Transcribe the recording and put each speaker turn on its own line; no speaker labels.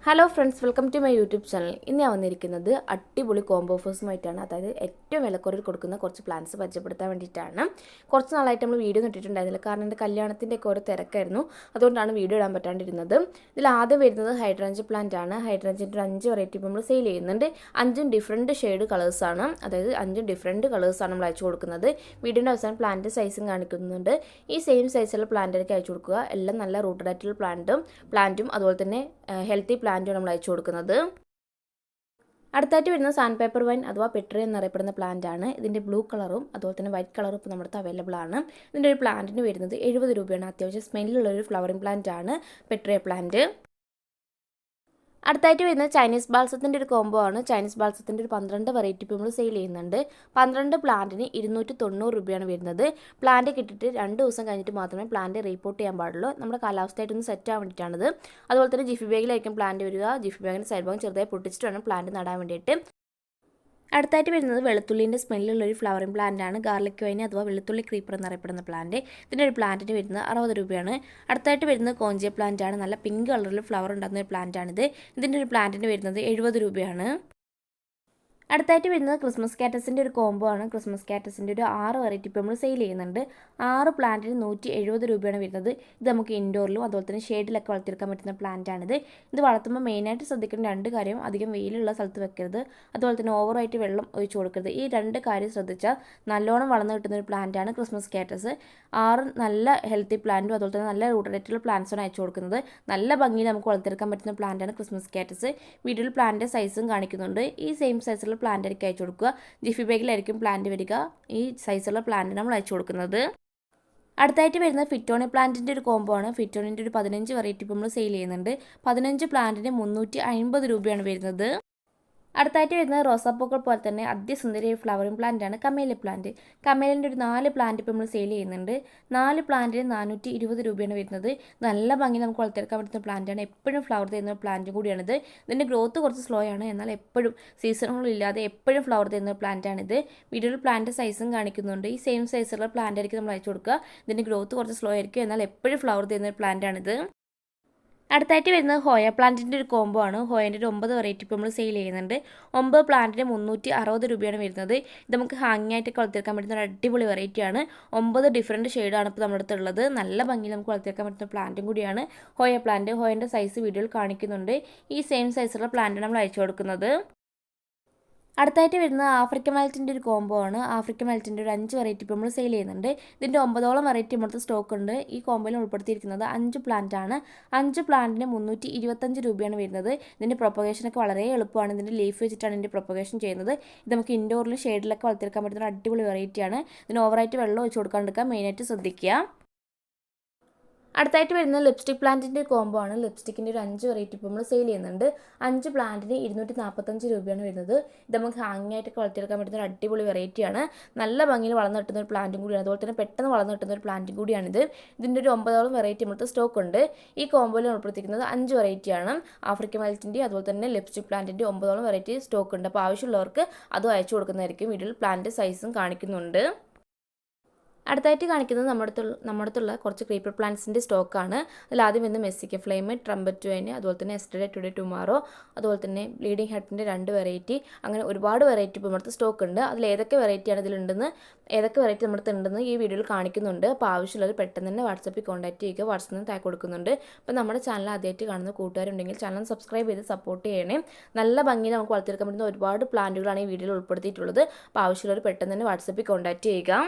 Hello friends, welcome to my YouTube channel. ഇന്ന് ഞാൻ വന്നിരിക്കുന്നത് അടിപൊളി കോംബോ ഓഫേഴ്സുമായിട്ടാണ്. അതായത് ഏറ്റവും വിലക്കുറവിൽ കൊടുക്കുന്ന കുറച്ച് പ്ലാൻസ് പരിചയപ്പെടുത്താൻ വേണ്ടിയിട്ടാണ്. കുറച്ച് നാളായിട്ട് നമ്മൾ വീഡിയോ ഇട്ടിട്ടുണ്ടായിരുന്നില്ല, കാരണം എൻ്റെ കല്യാണത്തിൻ്റെ ഒക്കെ ഓരോ തിരക്കായിരുന്നു. അതുകൊണ്ടാണ് വീഡിയോ ഇടാൻ പറ്റാണ്ടിരുന്നത്. ഇതിൽ ആദ്യം വരുന്നത് ഹൈഡ്രഞ്ച് പ്ലാന്റ് ആണ്. ഹൈഡ്രഞ്ചിൻ്റെ ഒരു 5 വെറൈറ്റി ഇപ്പോൾ നമ്മൾ സെയിൽ ചെയ്യുന്നുണ്ട്. 5 ഡിഫറെൻറ്റ് ഷെയ്ഡ് കളേഴ്സാണ്, അതായത് 5 ഡിഫറെൻറ്റ് കളേഴ്സാണ് നമ്മൾ അയച്ചു കൊടുക്കുന്നത്. വീഡിയോൻ്റെ അവസാനം പ്ലാന്റ് സൈസും കാണിക്കുന്നുണ്ട്. ഈ സെയിം സൈസുള്ള പ്ലാന്റിലേക്ക് അയച്ചു കൊടുക്കുക. എല്ലാം നല്ല റൂട്ടഡ് ആയിട്ടുള്ള പ്ലാന്റും അതുപോലെ തന്നെ ഹെൽത്തി പ്ലാന്റും നമ്മൾ അയച്ചു കൊടുക്കുന്നത്. അടുത്തായിട്ട് വരുന്ന സാൻഡ് പേപ്പർ വൈൻ അഥവാ പെട്രി എന്നറിയപ്പെടുന്ന പ്ലാന്റ് ആണ്. ഇതിൻ്റെ ബ്ലൂ കളറും അതുപോലെ തന്നെ വൈറ്റ് കളറും ഇപ്പോൾ നമ്മുടെ അവൈലബിൾ ആണ്. ഇതിൻ്റെ ഒരു പ്ലാന്റിന് വരുന്നത് 70 രൂപയാണ്. അത്യാവശ്യം സ്മെല്ലുള്ള ഒരു ഫ്ലവറിംഗ് പ്ലാന്റ് ആണ് പെട്രിയ പ്ലാന്റ്. അടുത്തായിട്ട് വരുന്നത് ചൈനീസ് ബാൾസത്തിൻ്റെ ഒരു കോംബോ ആണ്. ചൈനീസ് ബാൾസത്തിൻ്റെ ഒരു 12 വെറൈറ്റി ഇപ്പോൾ നമ്മൾ സെയിൽ ചെയ്യുന്നുണ്ട്. 12 പ്ലാന്റിന് 290 രൂപയാണ് വരുന്നത്. പ്ലാന്റ് കിട്ടിയിട്ട് 2 ദിവസം കഴിഞ്ഞിട്ട് മാത്രമേ പ്ലാന്റ് റീപോർട്ട് ചെയ്യാൻ പാടുള്ളൂ. നമ്മുടെ കാലാവസ്ഥയായിട്ടൊന്ന് സെറ്റ് ആവാൻ വേണ്ടിയിട്ടാണത്. അതുപോലെ തന്നെ ജിഫി ബാഗിലായിരിക്കും പ്ലാന്റ് വരിക. ജിഫി ബാഗിൻ്റെ സൈഡ് ഭാഗം ചെറുതായി പൊട്ടിച്ചിട്ട് വേണം പ്ലാന്റ് നടാൻ വേണ്ടിയിട്ട്. അടുത്തായിട്ട് വരുന്നത് വെളുത്തുള്ളിൻ്റെ സ്മെല്ലുള്ളൊരു ഫ്ലവറിംഗ് പ്ലാന്റ് ആണ്. ഗാർലിക് വൈൻ അഥവാ വെളുത്തുള്ളി ക്രീപ്പർ എന്നറിയപ്പെടുന്ന പ്ലാന്റ്. ഇതിൻ്റെ ഒരു പ്ലാന്റിന് വരുന്നത് 60 രൂപയാണ്. അടുത്തായിട്ട് വരുന്നത് കോഞ്ചിയ പ്ലാന്റ് ആണ്. നല്ല പിങ്ക് കളറിൽ ഫ്ലവർ ഉണ്ടാകുന്ന ഒരു പ്ലാന്റ് ആണിത്. ഇതിൻ്റെ ഒരു പ്ലാന്റിന് വരുന്നത് 70 രൂപയാണ്. അടുത്തായിട്ട് വരുന്നത് ക്രിസ്മസ് കാറ്റസിൻ്റെ ഒരു കോംബോ ആണ്. ക്രിസ്മസ് കാറ്റസിൻ്റെ ഒരു 6 വെറൈറ്റി ഇപ്പോൾ നമ്മൾ സെയിൽ ചെയ്യുന്നുണ്ട്. 6 പ്ലാന്റിന് 170 രൂപയാണ് വരുന്നത്. ഇത് നമുക്ക് ഇൻഡോറിലും അതുപോലെ തന്നെ ഷെയ്ഡിലൊക്കെ വളർത്തിയെടുക്കാൻ പറ്റുന്ന പ്ലാന്റ് ആണിത്. ഇത് വളർത്തുമ്പോൾ മെയിനായിട്ട് ശ്രദ്ധിക്കേണ്ട 2 കാര്യം: അധികം വെയിലുള്ള സ്ഥലത്ത് വെക്കരുത്, അതുപോലെ തന്നെ ഓവറായിട്ട് വെള്ളം ഒഴിച്ചു കൊടുക്കരുത്. ഈ 2 കാര്യം ശ്രദ്ധിച്ചാൽ നല്ലോണം വളർന്നു കിട്ടുന്ന ഒരു പ്ലാന്റ് ആണ് ക്രിസ്മസ് കാറ്റസ്. 6 നല്ല ഹെൽത്തി പ്ലാന്റും അതുപോലെ തന്നെ നല്ല റൂട്ടഡായിട്ടുള്ള പ്ലാന്റ്സാണ് അയച്ചു കൊടുക്കുന്നത്. നല്ല ഭംഗിയിൽ നമുക്ക് വളർത്തിയെടുക്കാൻ പറ്റുന്ന പ്ലാന്റ് ആണ് ക്രിസ്മസ് കാറ്റസ്. വീഡിയോയിൽ പ്ലാന്റിൻ്റെ സൈസും കാണിക്കുന്നുണ്ട്. ഈ സെയിം സൈസുള്ള പ്ലാന്റ് ആയിരിക്കും അയച്ചു കൊടുക്കുക. ജിഫി ബാഗിലായിരിക്കും പ്ലാന്റ് വരിക. ഈ സൈസുള്ള പ്ലാന്റ് നമ്മൾ അയച്ചു കൊടുക്കുന്നത്. അടുത്തായിട്ട് വരുന്നത് ഫിറ്റോണി പ്ലാന്റിൻ്റെ ഒരു കോംബോ ആണ്. ഫിറ്റോണിൻ്റെ ഒരു 15 വെറൈറ്റി ഇപ്പോൾ നമ്മൾ സെയിൽ ചെയ്യുന്നുണ്ട്. 15 പ്ലാന്റിന് 350 രൂപയാണ് വരുന്നത്. അടുത്തായിട്ട് വരുന്നത് റോസാപ്പൂക്കൾ പോലെ തന്നെ അതിസുന്ദരിയായ ഫ്ലവറിംഗ് പ്ലാന്റ് ആണ് കമേലിയ പ്ലാന്റ്. കമേലിൻ്റെ ഒരു 4 പ്ലാന്റ് ഇപ്പോൾ നമ്മൾ സെയിൽ ചെയ്യുന്നുണ്ട്. 4 പ്ലാന്റിന് 420 രൂപയാണ് വരുന്നത്. നല്ല ഭംഗി നമുക്ക് വളർത്തിയെടുക്കാൻ പറ്റുന്ന പ്ലാന്റ് ആണ്. എപ്പോഴും ഫ്ലവർ തരുന്ന പ്ലാന്റ് കൂടിയാണിത്. ഇതിൻ്റെ ഗ്രോത്ത് കുറച്ച് സ്ലോ ആണ്, എന്നാൽ എപ്പോഴും സീസണുകളില്ലാതെ എപ്പോഴും ഫ്ലവർ തരുന്ന പ്ലാന്റ് ആണിത്. വീഡിയോയിൽ പ്ലാന്റ് സൈസും കാണിക്കുന്നുണ്ട്. ഈ സെയിം സൈസുള്ള പ്ലാന്റ് ആയിരിക്കും നമ്മൾ അയച്ചു കൊടുക്കുക. ഇതിൻ്റെ ഗ്രോത്ത് കുറച്ച് സ്ലോ ആയിരിക്കും, എന്നാൽ എപ്പോഴും ഫ്ലവർ തരുന്ന പ്ലാന്റ് ആണിത്. അടുത്തായിട്ട് വരുന്നത് ഹോയ പ്ലാന്റിൻ്റെ ഒരു കോംബോ ആണ്. ഹോയൻ്റെ ഒരു 9 വെറൈറ്റി ഇപ്പോൾ നമ്മൾ സെയിൽ ചെയ്യുന്നുണ്ട്. 9 പ്ലാന്റിന് 360 രൂപയാണ് വരുന്നത്. ഇത് നമുക്ക് ഹാങ്ങിങ് ആയിട്ട് വളർത്തിയെടുക്കാൻ പറ്റുന്ന ഒരു അടിപൊളി വെറൈറ്റിയാണ്. 9 ഡിഫറൻറ്റ് ഷെയ്ഡാണ് ഇപ്പോൾ നമ്മുടെ അടുത്തുള്ളത്. നല്ല ഭംഗിയിൽ നമുക്ക് വളർത്തിയെടുക്കാൻ പറ്റുന്ന പ്ലാന്റും കൂടിയാണ് ഹോയ പ്ലാന്റ്. ഹോയൻ്റെ സൈസ് വീഡിയോയിൽ കാണിക്കുന്നുണ്ട്. ഈ സെയിം സൈസുള്ള പ്ലാന്റ് നമ്മൾ അയച്ചു കൊടുക്കുന്നത്. അടുത്തായിട്ട് വരുന്നത് ആഫ്രിക്കൻ മാലറ്റിൻ്റെ ഒരു കോംബോ ആണ്. ആഫ്രിക്കൻ മാലറ്റിൻ്റെ ഒരു 5 വെറൈറ്റി ഇപ്പോൾ നമ്മൾ സെയിൽ ചെയ്യുന്നുണ്ട്. ഇതിൻ്റെ 9ഓളം വെറൈറ്റി നമ്മുടെ സ്റ്റോക്ക് ഉണ്ട്. ഈ കോംബോയിൽ ഉൾപ്പെടുത്തിയിരിക്കുന്നത് 5 പ്ലാന്റ് ആണ്. 5 പ്ലാന്റിന് 325 രൂപയാണ് വരുന്നത്. ഇതിൻ്റെ പ്രൊപ്പഗേഷനൊക്കെ വളരെ എളുപ്പമാണ്. ഇതിൻ്റെ ലീഫ് വെച്ചിട്ടാണ് ഇതിൻ്റെ പ്രൊപ്പഗേഷൻ ചെയ്യുന്നത്. ഇത് നമുക്ക് ഇൻഡോറിലും ഷെയ്ഡിലൊക്കെ വളർത്തിയെടുക്കാൻ പറ്റുന്ന ഒരു അടിപൊളി വെറൈറ്റിയാണ്. ഇതിന് ഓവറായിട്ട് വെള്ളം ഒഴിച്ച് കൊടുക്കാണ്ടിരിക്കാൻ മെയിനായിട്ട് ശ്രദ്ധിക്കുക. അടുത്തായിട്ട് വരുന്നത് ലിപ്സ്റ്റിക് പ്ലാന്റിൻ്റെ കോംബോ ആണ്. ലിപ്സ്റ്റിക്കിൻ്റെ ഒരു 5 വെറൈറ്റി ഇപ്പോൾ നമ്മൾ സെയിൽ ചെയ്യുന്നുണ്ട്. 5 പ്ലാന്റിന് 245 രൂപയാണ് വരുന്നത്. ഇത് നമുക്ക് ഹാങ്ങിങ് ആയിട്ടൊക്കെ വളർത്തിയെടുക്കാൻ പറ്റുന്ന ഒരു അടിപൊളി വെറൈറ്റിയാണ്. നല്ല ഭംഗിയിൽ വളർന്നു കിട്ടുന്ന ഒരു പ്ലാന്റും കൂടിയാണ്. അതുപോലെ തന്നെ പെട്ടെന്ന് വളർന്നു കിട്ടുന്ന ഒരു പ്ലാന്റും കൂടിയാണിത്. ഇതിൻ്റെ ഒരു 9ഓളം വെറൈറ്റി നമ്മുടെ സ്റ്റോക്ക് ഉണ്ട്. ഈ കോംബോയിൽ ഉൾപ്പെടുത്തിയിരിക്കുന്നത് 5 വെറൈറ്റിയാണ്. ആഫ്രിക്കൻ മാലറ്റിൻ്റെ അതുപോലെ തന്നെ ലിപ്സ്റ്റിക് പ്ലാന്റിൻ്റെ 9ഓളം വെറൈറ്റി സ്റ്റോക്ക് ഉണ്ട്. അപ്പോൾ ആവശ്യമുള്ളവർക്ക് അതും അയച്ചു കൊടുക്കുന്നതായിരിക്കും. വീഡിയോയിൽ പ്ലാന്റ് സൈസും കാണിക്കുന്നുണ്ട്. അടുത്തായിട്ട് കാണിക്കുന്നത് നമ്മുടെ അടുത്തുള്ള കുറച്ച് ക്രീപ്പർ പ്ലാന്റ്സിൻ്റെ സ്റ്റോക്കാണ്. അതിൽ ആദ്യം വരുന്നത് മെസ്സിക്ക ഫ്ലെയിം, ട്രംപറ്റ് വൈൻ, അതുപോലെ തന്നെ എസ്റ്റർഡേ ടുഡേ ടുമാറോ, അതുപോലെ തന്നെ ബ്ലീഡിംഗ് ഹാർട്ടിൻ്റെ 2 വെറൈറ്റി. അങ്ങനെ ഒരുപാട് വെറൈറ്റി ഇപ്പോൾ നമ്മുടെ സ്റ്റോക്ക് ഉണ്ട്. അതിൽ ഏതൊക്കെ വെറൈറ്റിയാണ് ഇതിലുണ്ടെന്ന് ഏതൊക്കെ വെറൈറ്റി നമ്മുടെ ഉണ്ടെന്ന് ഈ വീഡിയോയിൽ കാണിക്കുന്നുണ്ട്. അപ്പോൾ ആവശ്യമുള്ളവർ പെട്ടെന്ന് തന്നെ വാട്സപ്പിൽ കോൺടാക്ട് ചെയ്യുക. വാട്സപ്പിൽ നിന്ന് താഴെ കൊടുക്കുന്നുണ്ട്. അപ്പോൾ നമ്മുടെ ചാനൽ ആദ്യമായിട്ട് കാണുന്ന കൂട്ടുകാരുണ്ടെങ്കിൽ ചാനൽ സബ്സ്ക്രൈബ് ചെയ്ത് സപ്പോർട്ട് ചെയ്യണേ. നല്ല ഭംഗിയിൽ നമുക്ക് വളർത്തിയെടുക്കാൻ പറ്റുന്ന ഒരുപാട് പ്ലാന്റുകളാണ് ഈ വീഡിയോയിൽ ഉൾപ്പെടുത്തിയിട്ടുള്ളത്. അപ്പോൾ ആവശ്യമുള്ളവർ പെട്ടെന്ന് തന്നെ വാട്സപ്പിൽ കോൺടാക്ട് ചെയ്യുക.